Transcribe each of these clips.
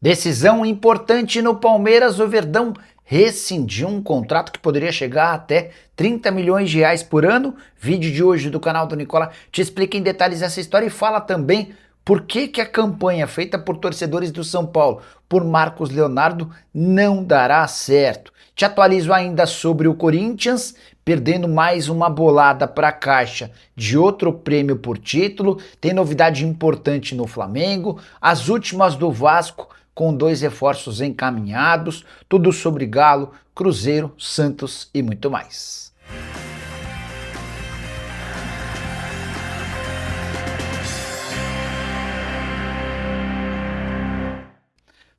Decisão importante no Palmeiras, o Verdão rescindiu um contrato que poderia chegar até 30 milhões de reais por ano. Vídeo de hoje do canal do Nicola te explica em detalhes essa história e fala também por que a campanha feita por torcedores do São Paulo por Marcos Leonardo não dará certo. Te atualizo ainda sobre o Corinthians, perdendo mais uma bolada para a caixa de outro prêmio por título. Tem novidade importante no Flamengo, as últimas do Vasco, com 2 reforços encaminhados, tudo sobre Galo, Cruzeiro, Santos e muito mais.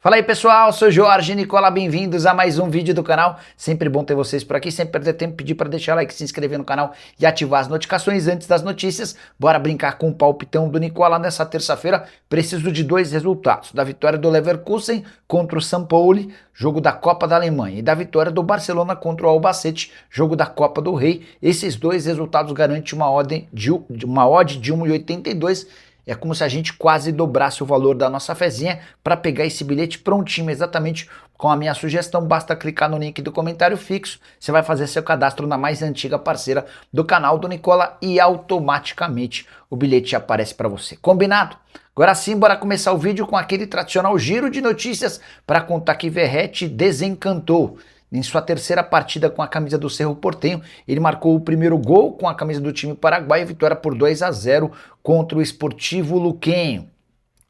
Fala aí pessoal, sou Jorge Nicola, bem-vindos a mais um vídeo do canal. Sempre bom ter vocês por aqui, sempre perder tempo, pedir para deixar o like, se inscrever no canal e ativar as notificações antes das notícias. Bora brincar com o palpitão do Nicola nessa terça-feira. Preciso de 2 resultados, da vitória do Leverkusen contra o Sampaoli, jogo da Copa da Alemanha, e da vitória do Barcelona contra o Albacete, jogo da Copa do Rei. Esses 2 resultados garantem uma odd de 1,82. É como se a gente quase dobrasse o valor da nossa fezinha para pegar esse bilhete prontinho, exatamente com a minha sugestão. Basta clicar no link do comentário fixo, você vai fazer seu cadastro na mais antiga parceira do canal do Nicola e automaticamente o bilhete aparece para você. Combinado? Agora sim, bora começar o vídeo com aquele tradicional giro de notícias para contar que Verratti desencantou. Em sua terceira partida com a camisa do Cerro Porteño, ele marcou o primeiro gol com a camisa do time paraguaio, vitória por 2-0 contra o Sportivo Luquenho.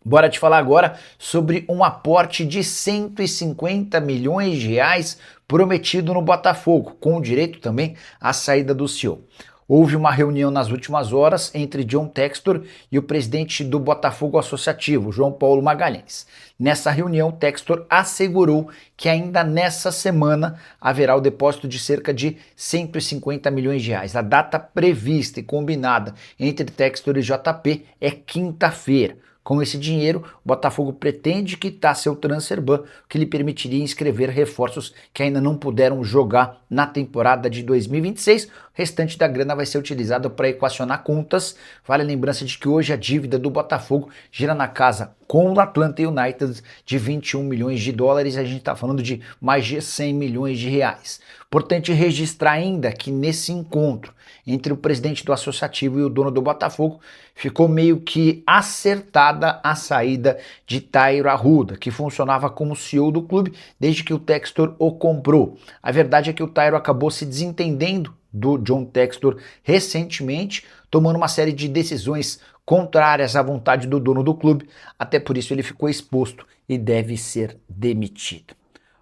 Bora te falar agora sobre um aporte de 150 milhões de reais prometido no Botafogo, com direito também à saída do CEO. Houve uma reunião nas últimas horas entre John Textor e o presidente do Botafogo Associativo, João Paulo Magalhães. Nessa reunião, Textor assegurou que ainda nessa semana haverá o depósito de cerca de 150 milhões de reais. A data prevista e combinada entre Textor e JP é quinta-feira. Com esse dinheiro, o Botafogo pretende quitar seu transfer ban, que lhe permitiria inscrever reforços que ainda não puderam jogar na temporada de 2026. O restante da grana vai ser utilizado para equacionar contas. Vale a lembrança de que hoje a dívida do Botafogo gira na casa com o Atlanta United de 21 milhões de dólares. A gente está falando de mais de 100 milhões de reais. Importante registrar ainda que nesse encontro entre o presidente do associativo e o dono do Botafogo ficou meio que acertada a saída de Tairo Arruda, que funcionava como CEO do clube desde que o Textor o comprou. A verdade é que o Tairo acabou se desentendendo do John Textor recentemente, tomando uma série de decisões contrárias à vontade do dono do clube, até por isso ele ficou exposto e deve ser demitido.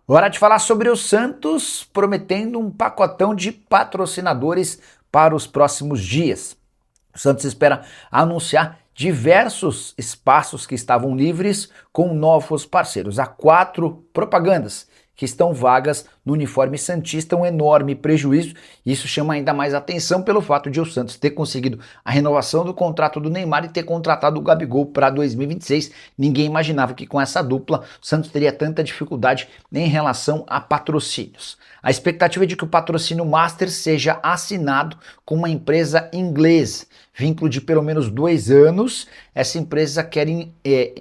Hora de falar sobre o Santos, prometendo um pacotão de patrocinadores para os próximos dias. O Santos espera anunciar diversos espaços que estavam livres com novos parceiros. Há 4 propagandas que estão vagas no uniforme santista, um enorme prejuízo. Isso chama ainda mais atenção pelo fato de o Santos ter conseguido a renovação do contrato do Neymar e ter contratado o Gabigol para 2026. Ninguém imaginava que com essa dupla o Santos teria tanta dificuldade em relação a patrocínios. A expectativa é de que o patrocínio Master seja assinado com uma empresa inglesa, vínculo de pelo menos 2 anos. Essa empresa quer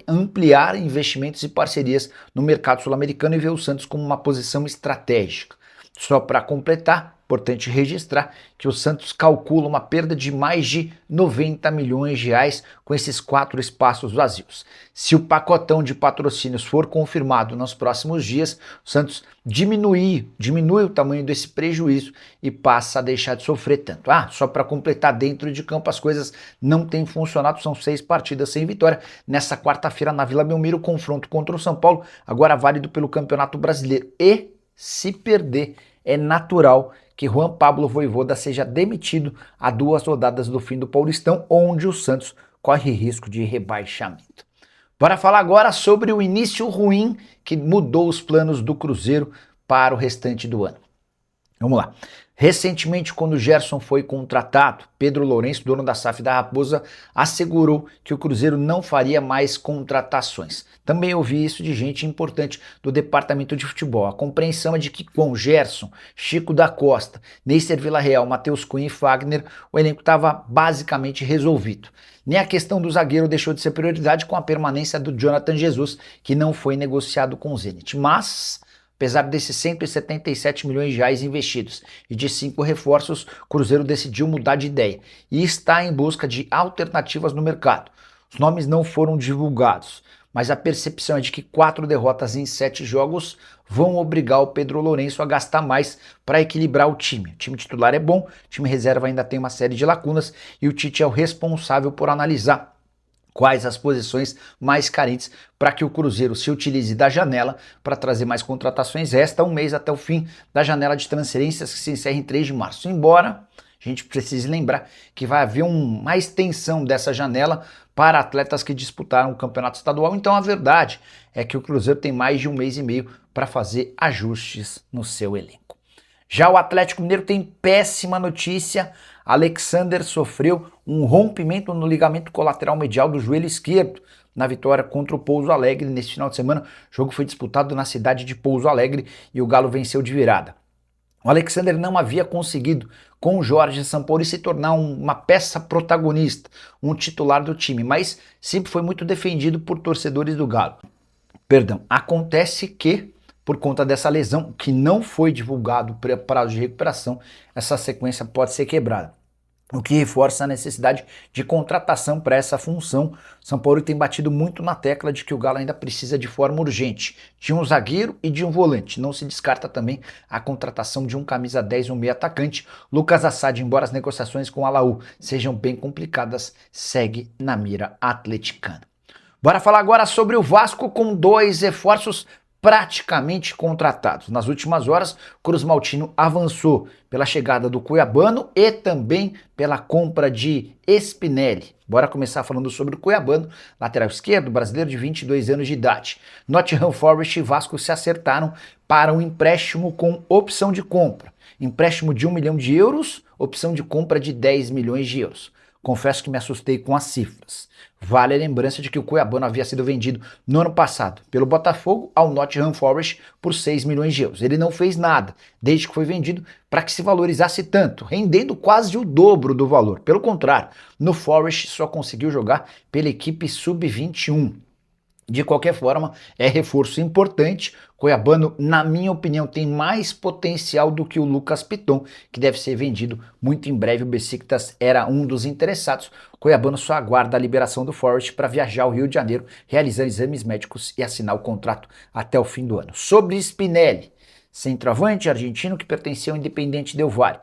ampliar investimentos e parcerias no mercado sul-americano e vê o Santos como uma posição estratégica. Só para completar, importante registrar que o Santos calcula uma perda de mais de 90 milhões de reais com esses 4 espaços vazios. Se o pacotão de patrocínios for confirmado nos próximos dias, o Santos diminui o tamanho desse prejuízo e passa a deixar de sofrer tanto. Só para completar, dentro de campo as coisas não têm funcionado, são 6 partidas sem vitória. Nessa quarta-feira na Vila Belmiro, confronto contra o São Paulo, agora válido pelo Campeonato Brasileiro. E se perder, é natural que Juan Pablo Vojvoda seja demitido a 2 rodadas do fim do Paulistão, onde o Santos corre risco de rebaixamento. Bora falar agora sobre o início ruim que mudou os planos do Cruzeiro para o restante do ano. Vamos lá. Recentemente, quando o Gerson foi contratado, Pedro Lourenço, dono da SAF da Raposa, assegurou que o Cruzeiro não faria mais contratações. Também ouvi isso de gente importante do departamento de futebol. A compreensão é de que com Gerson, Chico da Costa, Neisser Villarreal, Matheus Cunha e Fagner, o elenco estava basicamente resolvido. Nem a questão do zagueiro deixou de ser prioridade com a permanência do Jonathan Jesus, que não foi negociado com o Zenit. Mas, apesar desses 177 milhões de reais investidos e de 5 reforços, o Cruzeiro decidiu mudar de ideia e está em busca de alternativas no mercado. Os nomes não foram divulgados, mas a percepção é de que 4 derrotas em 7 jogos vão obrigar o Pedro Lourenço a gastar mais para equilibrar o time. O time titular é bom, o time reserva ainda tem uma série de lacunas e o Tite é o responsável por analisar quais as posições mais carentes para que o Cruzeiro se utilize da janela para trazer mais contratações. Resta um mês até o fim da janela de transferências que se encerra em 3 de março. Embora a gente precise lembrar que vai haver uma extensão dessa janela para atletas que disputaram o campeonato estadual. Então a verdade é que o Cruzeiro tem mais de um mês e meio para fazer ajustes no seu elenco. Já o Atlético Mineiro tem péssima notícia. Alexander sofreu um rompimento no ligamento colateral medial do joelho esquerdo na vitória contra o Pouso Alegre neste final de semana. O jogo foi disputado na cidade de Pouso Alegre e o Galo venceu de virada. O Alexander não havia conseguido, com o Jorge Sampaoli, se tornar uma peça protagonista, um titular do time, mas sempre foi muito defendido por torcedores do Galo. Acontece que, por conta dessa lesão, que não foi divulgado o prazo de recuperação, essa sequência pode ser quebrada, o que reforça a necessidade de contratação para essa função. São Paulo tem batido muito na tecla de que o Galo ainda precisa de forma urgente de um zagueiro e de um volante. Não se descarta também a contratação de um camisa 10 e um meio atacante. Lucas Assad, embora as negociações com o Alaú sejam bem complicadas, segue na mira atleticana. Bora falar agora sobre o Vasco com 2 reforços praticamente contratados. Nas últimas horas, Cruz Maltino avançou pela chegada do Cuiabano e também pela compra de Spinelli. Bora começar falando sobre o Cuiabano, lateral esquerdo, brasileiro de 22 anos de idade. Nottingham Forest e Vasco se acertaram para um empréstimo com opção de compra. Empréstimo de 1 milhão de euros, opção de compra de 10 milhões de euros. Confesso que me assustei com as cifras. Vale a lembrança de que o Cuiabano havia sido vendido no ano passado pelo Botafogo ao Nottingham Forest por 6 milhões de euros. Ele não fez nada desde que foi vendido para que se valorizasse tanto, rendendo quase o dobro do valor. Pelo contrário, no Forest só conseguiu jogar pela equipe sub-21. De qualquer forma, é reforço importante. Cuiabano, na minha opinião, tem mais potencial do que o Lucas Piton, que deve ser vendido muito em breve. O Besiktas era um dos interessados. Cuiabano só aguarda a liberação do Forest para viajar ao Rio de Janeiro, realizar exames médicos e assinar o contrato até o fim do ano. Sobre Spinelli, centroavante argentino que pertencia ao Independiente Del Valle.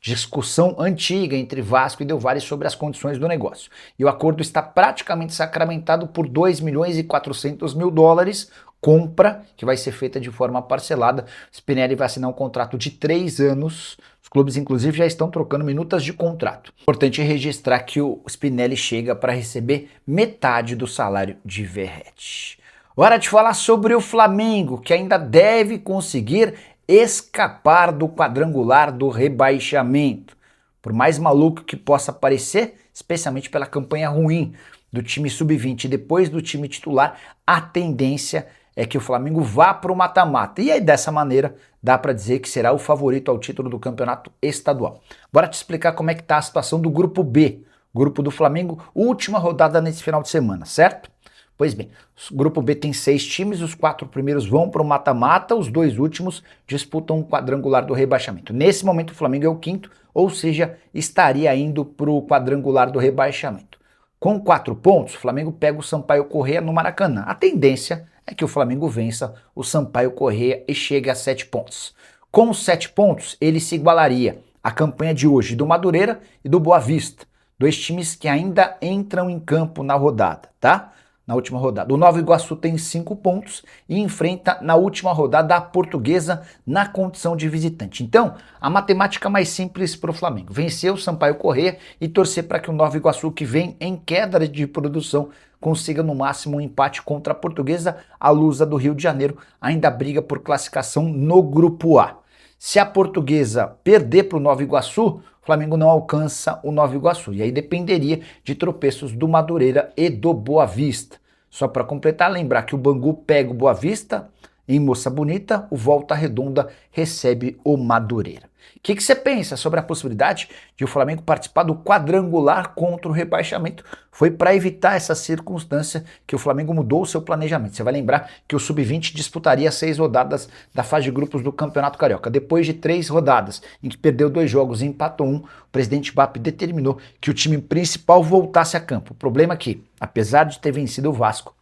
Discussão antiga entre Vasco e Del Valle sobre as condições do negócio. E o acordo está praticamente sacramentado por 2 milhões e 400 mil dólares, compra que vai ser feita de forma parcelada. Spinelli vai assinar um contrato de 3 anos. Os clubes, inclusive, já estão trocando minutas de contrato. Importante registrar que o Spinelli chega para receber metade do salário de Verratti. Hora de falar sobre o Flamengo, que ainda deve conseguir escapar do quadrangular do rebaixamento. Por mais maluco que possa parecer, especialmente pela campanha ruim do time sub-20 e depois do time titular, a tendência é que o Flamengo vá para o mata-mata. E aí, dessa maneira, dá para dizer que será o favorito ao título do campeonato estadual. Bora te explicar como é que está a situação do grupo B, grupo do Flamengo, última rodada nesse final de semana, certo? Pois bem, o grupo B tem 6 times, os 4 primeiros vão para o mata-mata, os 2 últimos disputam o quadrangular do rebaixamento. Nesse momento o Flamengo é o 5º, ou seja, estaria indo para o quadrangular do rebaixamento. Com 4 pontos, o Flamengo pega o Sampaio Corrêa no Maracanã. A tendência é que o Flamengo vença o Sampaio Corrêa e chegue a 7 pontos. Com os 7 pontos, ele se igualaria à campanha de hoje do Madureira e do Boa Vista, 2 times que ainda entram em campo na rodada, tá? Na última rodada. O Nova Iguaçu tem 5 pontos e enfrenta na última rodada a Portuguesa na condição de visitante. Então, a matemática mais simples para o Flamengo: vencer o Sampaio Corrêa e torcer para que o Nova Iguaçu, que vem em queda de produção, consiga no máximo um empate contra a Portuguesa. A Lusa do Rio de Janeiro ainda briga por classificação no grupo A. Se a Portuguesa perder para o Nova Iguaçu, o Flamengo não alcança o Nova Iguaçu. E aí dependeria de tropeços do Madureira e do Boa Vista. Só para completar, lembrar que o Bangu pega o Boa Vista, em Moça Bonita, o Volta Redonda recebe o Madureira. O que você pensa sobre a possibilidade de o Flamengo participar do quadrangular contra o rebaixamento? Foi para evitar essa circunstância que o Flamengo mudou o seu planejamento. Você vai lembrar que o Sub-20 disputaria 6 rodadas da fase de grupos do Campeonato Carioca. Depois de 3 rodadas, em que perdeu 2 jogos e empatou 1, o presidente BAP determinou que o time principal voltasse a campo. O problema é que, apesar de ter vencido o Vasco,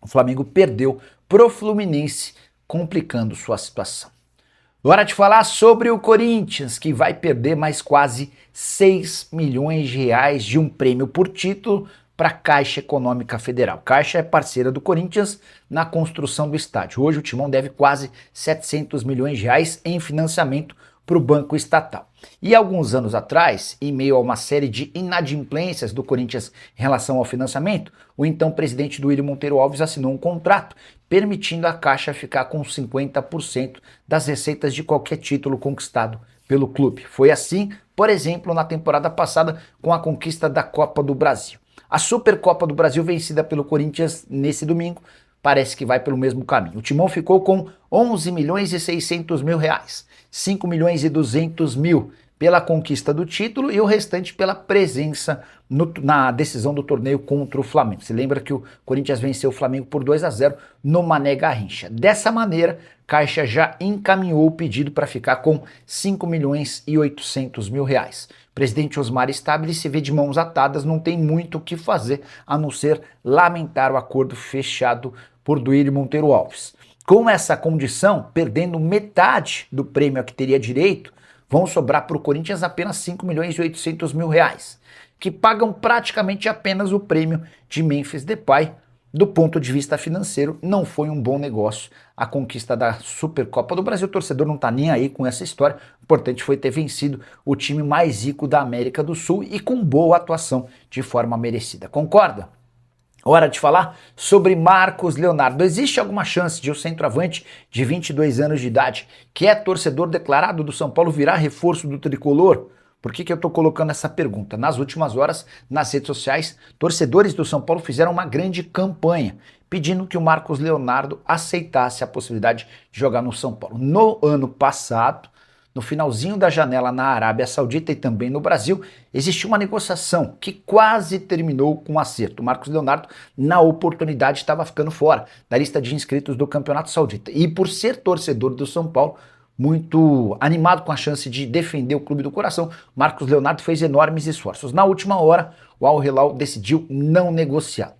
o Flamengo perdeu pro Fluminense, complicando sua situação. Hora de falar sobre o Corinthians, que vai perder mais quase 6 milhões de reais de um prêmio por título para a Caixa Econômica Federal. Caixa é parceira do Corinthians na construção do estádio. Hoje o Timão deve quase 700 milhões de reais em financiamento para o Banco Estatal. E alguns anos atrás, em meio a uma série de inadimplências do Corinthians em relação ao financiamento, o então presidente Duílio Monteiro Alves assinou um contrato permitindo a Caixa ficar com 50% das receitas de qualquer título conquistado pelo clube. Foi assim, por exemplo, na temporada passada com a conquista da Copa do Brasil. A Supercopa do Brasil, vencida pelo Corinthians nesse domingo, parece que vai pelo mesmo caminho. O Timão ficou com 11 milhões e 600 mil reais, 5 milhões e 200 mil pela conquista do título e o restante pela presença na decisão do torneio contra o Flamengo. Você lembra que o Corinthians venceu o Flamengo por 2-0 no Mané Garrincha. Dessa maneira, Caixa já encaminhou o pedido para ficar com 5 milhões e 800 mil reais. O presidente Osmar Stabile se vê de mãos atadas, não tem muito o que fazer a não ser lamentar o acordo fechado por Duílio Monteiro Alves. Com essa condição, perdendo metade do prêmio a que teria direito, vão sobrar para o Corinthians apenas 5 milhões e 800 mil reais, que pagam praticamente apenas o prêmio de Memphis Depay. Do ponto de vista financeiro, não foi um bom negócio a conquista da Supercopa do Brasil. O torcedor não está nem aí com essa história. O importante foi ter vencido o time mais rico da América do Sul e com boa atuação de forma merecida. Concorda? Hora de falar sobre Marcos Leonardo. Existe alguma chance de o centroavante de 22 anos de idade, que é torcedor declarado do São Paulo, virar reforço do tricolor? Por que eu estou colocando essa pergunta? Nas últimas horas, nas redes sociais, torcedores do São Paulo fizeram uma grande campanha pedindo que o Marcos Leonardo aceitasse a possibilidade de jogar no São Paulo. No ano passado, no finalzinho da janela na Arábia Saudita e também no Brasil, existiu uma negociação que quase terminou com um acerto. O Marcos Leonardo, na oportunidade, estava ficando fora da lista de inscritos do Campeonato Saudita. E por ser torcedor do São Paulo, muito animado com a chance de defender o clube do coração, Marcos Leonardo fez enormes esforços. Na última hora, o Al Hilal decidiu não negociar.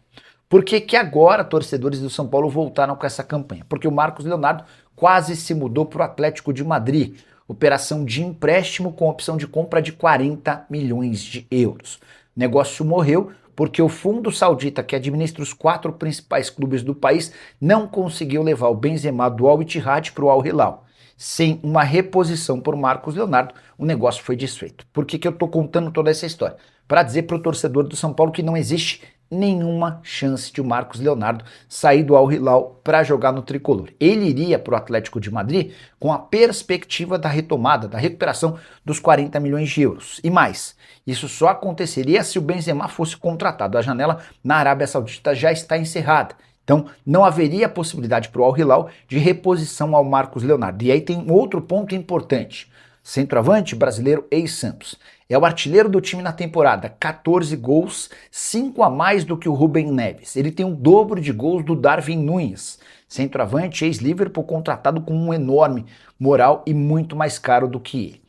Por que agora torcedores do São Paulo voltaram com essa campanha? Porque o Marcos Leonardo quase se mudou para o Atlético de Madrid. Operação de empréstimo com opção de compra de 40 milhões de euros. O negócio morreu porque o fundo saudita, que administra os 4 principais clubes do país, não conseguiu levar o Benzema do Al Ittihad para o Al Hilal. Sem uma reposição por Marcos Leonardo, o negócio foi desfeito. Por que eu estou contando toda essa história? Para dizer para o torcedor do São Paulo que não existe nenhuma chance de o Marcos Leonardo sair do Al Hilal para jogar no tricolor. Ele iria para o Atlético de Madrid com a perspectiva da retomada, da recuperação dos 40 milhões de euros. E mais, isso só aconteceria se o Benzema fosse contratado. A janela na Arábia Saudita já está encerrada. Então, não haveria possibilidade para o Al Hilal de reposição ao Marcos Leonardo. E aí tem um outro ponto importante. Centroavante brasileiro ex-Santos. É o artilheiro do time na temporada, 14 gols, 5 a mais do que o Rubem Neves. Ele tem o dobro de gols do Darwin Núñez. Centroavante ex-Liverpool, contratado com um enorme moral e muito mais caro do que ele.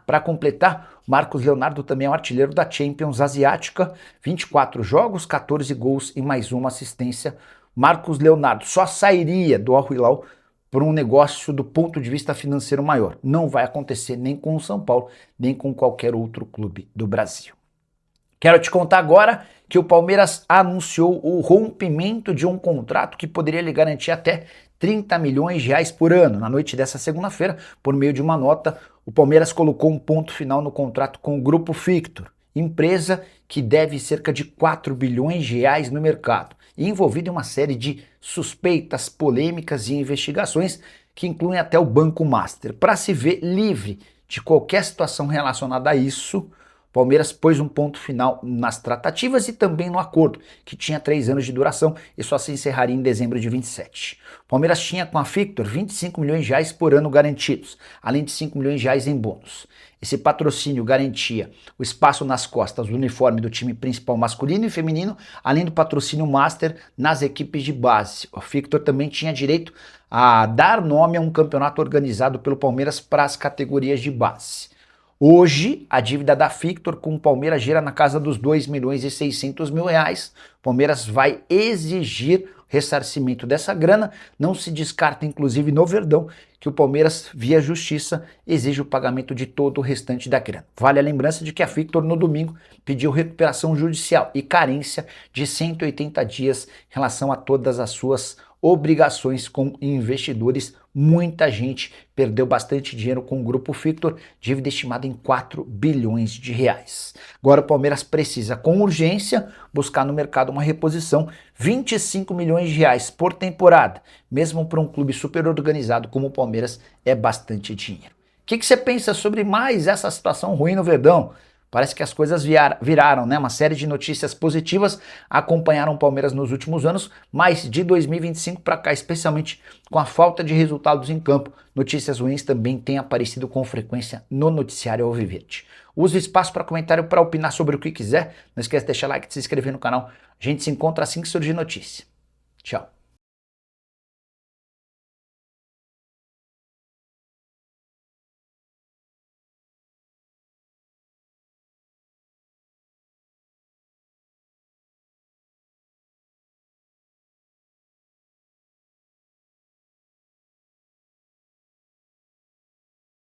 Para completar, Marcos Leonardo também é o artilheiro da Champions Asiática, 24 jogos, 14 gols e mais uma assistência. Marcos Leonardo só sairia do Al Hilal por um negócio do ponto de vista financeiro maior. Não vai acontecer nem com o São Paulo, nem com qualquer outro clube do Brasil. Quero te contar agora que o Palmeiras anunciou o rompimento de um contrato que poderia lhe garantir até 30 milhões de reais por ano. Na noite dessa segunda-feira, por meio de uma nota, o Palmeiras colocou um ponto final no contrato com o Grupo Fictor, empresa que deve cerca de 4 bilhões de reais no mercado, e envolvida em uma série de suspeitas, polêmicas e investigações que incluem até o Banco Master. Para se ver livre de qualquer situação relacionada a isso, o Palmeiras pôs um ponto final nas tratativas e também no acordo, que tinha 3 anos de duração e só se encerraria em dezembro de 27. O Palmeiras tinha com a Victor 25 milhões de reais por ano garantidos, além de 5 milhões de reais em bônus. Esse patrocínio garantia o espaço nas costas do uniforme do time principal masculino e feminino, além do patrocínio Master nas equipes de base. O Victor também tinha direito a dar nome a um campeonato organizado pelo Palmeiras para as categorias de base. Hoje, a dívida da Victor com o Palmeiras gira na casa dos 2 milhões e 600 mil reais. O Palmeiras vai exigir ressarcimento dessa grana. Não se descarta, inclusive, no Verdão, que o Palmeiras, via justiça, exige o pagamento de todo o restante da grana. Vale a lembrança de que a Victor, no domingo, pediu recuperação judicial e carência de 180 dias em relação a todas as suas obrigações com investidores. Muita gente perdeu bastante dinheiro com o Grupo Victor, dívida estimada em 4 bilhões de reais. Agora o Palmeiras precisa, com urgência, buscar no mercado uma reposição, 25 milhões de reais por temporada. Mesmo para um clube super organizado como o Palmeiras, é bastante dinheiro. O que você pensa sobre mais essa situação ruim no Verdão? Parece que as coisas viraram, né? Uma série de notícias positivas acompanharam o Palmeiras nos últimos anos, mas de 2025 para cá, especialmente com a falta de resultados em campo, notícias ruins também têm aparecido com frequência no noticiário alviverde. Use o espaço para comentário para opinar sobre o que quiser. Não esquece de deixar like e de se inscrever no canal. A gente se encontra assim que surgir notícia. Tchau.